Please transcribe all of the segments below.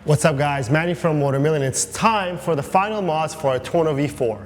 What's up guys, Manny from Motomillion. It's time for the final mods for our Tuono V4.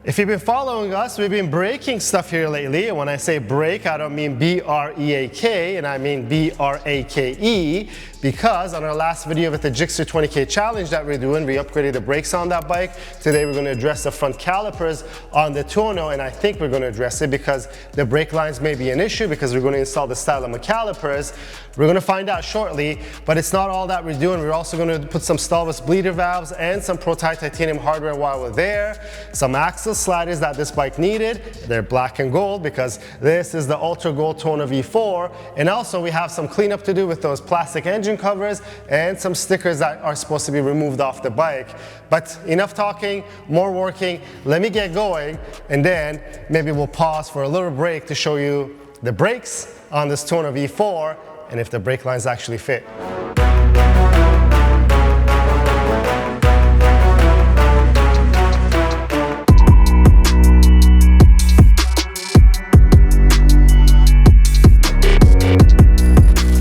If you've been following us, we've been breaking stuff here lately. And when I say break, I don't mean B-R-E-A-K, and I mean B-R-A-K-E, because on our last video with the Jigsaw 20K challenge that we're doing, we upgraded the brakes on that bike. Today we're going to address the front calipers on the Tuono, and I think we're going to address it because the brake lines may be an issue because we're going to install the Stylema calipers. We're going to find out shortly, but it's not all that we're doing. We're also going to put some Stahlbus bleeder valves and some Pro-Tie titanium hardware while we're there. Some axle sliders that this bike needed. They're black and gold because this is the Ultra Gold Tuono V4. And also we have some cleanup to do with those plastic engine covers and some stickers that are supposed to be removed off the bike. But enough talking, more working. Let me get going, and then maybe we'll pause for a little break to show you the brakes on this Tuono V4 and if the brake lines actually fit.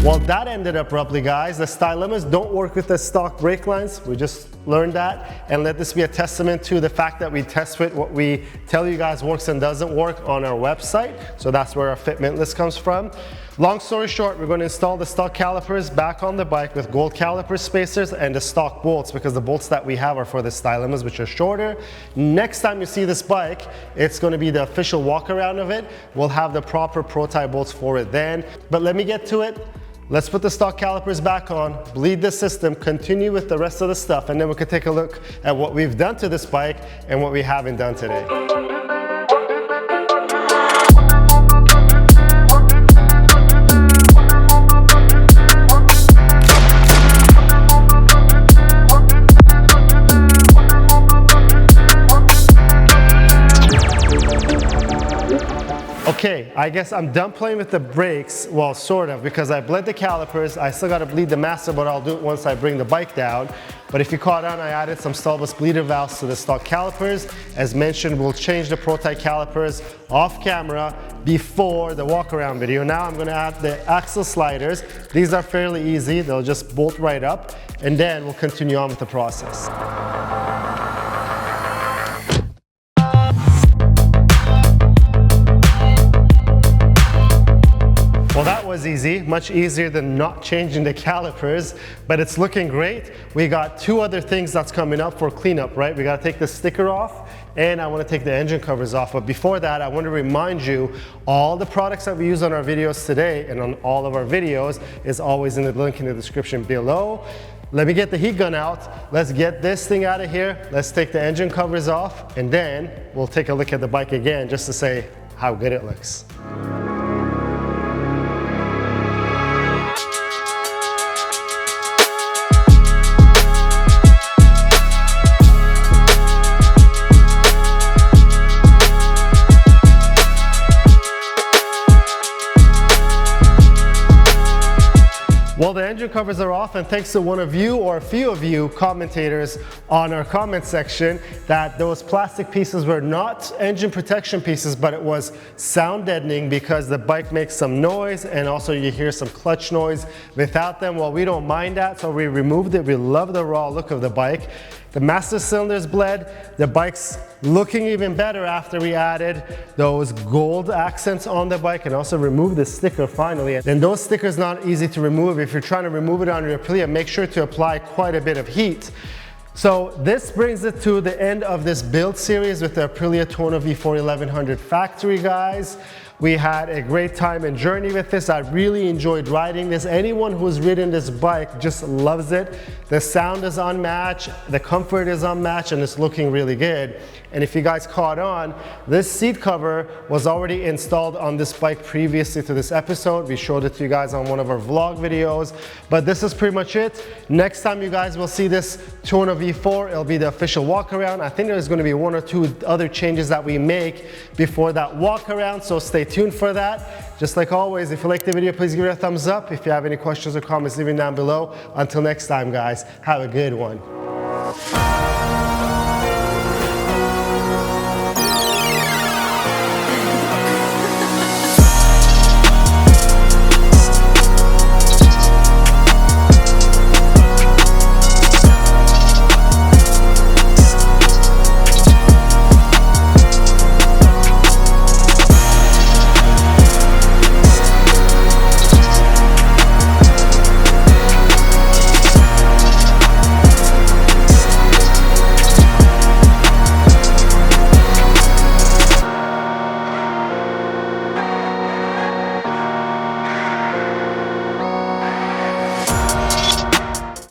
Well, that ended abruptly, guys. The Stylemas don't work with the stock brake lines. We just learned that, and let this be a testament to the fact that we test fit what we tell you guys works and doesn't work on our website. So that's where our fitment list comes from. Long story short, we're going to install the stock calipers back on the bike with gold caliper spacers and the stock bolts, because the bolts that we have are for the Stylemas, which are shorter. Next time you see this bike, it's going to be the official walk around of it. We'll have the proper Pro-Tie bolts for it then. But let me get to it. Let's put the stock calipers back on, bleed the system, continue with the rest of the stuff, and then we can take a look at what we've done to this bike and what we haven't done today. Okay, I guess I'm done playing with the brakes, well, sort of, because I bled the calipers. I still got to bleed the master, but I'll do it once I bring the bike down. But if you caught on, I added some Stahlbus bleeder valves to the stock calipers. As mentioned, we'll change the Pro-Tie calipers off camera before the walk-around video. Now I'm going to add the axle sliders. These are fairly easy. They'll just bolt right up, and then we'll continue on with the process. Well, that was easy, much easier than not changing the calipers, but it's looking great. We got two other things that's coming up for cleanup, right? We got to take the sticker off, and I want to take the engine covers off. But before that, I want to remind you, all the products that we use on our videos today and on all of our videos is always in the link in the description below. Let me get the heat gun out. Let's get this thing out of here. Let's take the engine covers off, and then we'll take a look at the bike again just to say how good it looks. Well, the engine covers are off, and thanks to one of you or a few of you commentators on our comment section that those plastic pieces were not engine protection pieces, but it was sound deadening because the bike makes some noise and also you hear some clutch noise without them. Well, we don't mind that, so we removed it. We love the raw look of the bike. The master cylinder's bled. The bike's looking even better after we added those gold accents on the bike and also removed the sticker finally. And those stickers not easy to remove. If you're trying to remove it on your Aprilia, make sure to apply quite a bit of heat. So this brings it to the end of this build series with the Aprilia Tuono V4 1100 factory, guys. We had a great time and journey with this. I really enjoyed riding this. Anyone who's ridden this bike just loves it. The sound is unmatched, the comfort is unmatched, and it's looking really good. And if you guys caught on, this seat cover was already installed on this bike previously to this episode. We showed it to you guys on one of our vlog videos, but this is pretty much it. Next time you guys will see this Tuono V4, it'll be the official walk around. I think there's going to be one or two other changes that we make before that walk around, so stay tuned for that. Just like always, if you like the video, please give it a thumbs up. If you have any questions or comments, leave them down below. Until next time, guys, have a good one.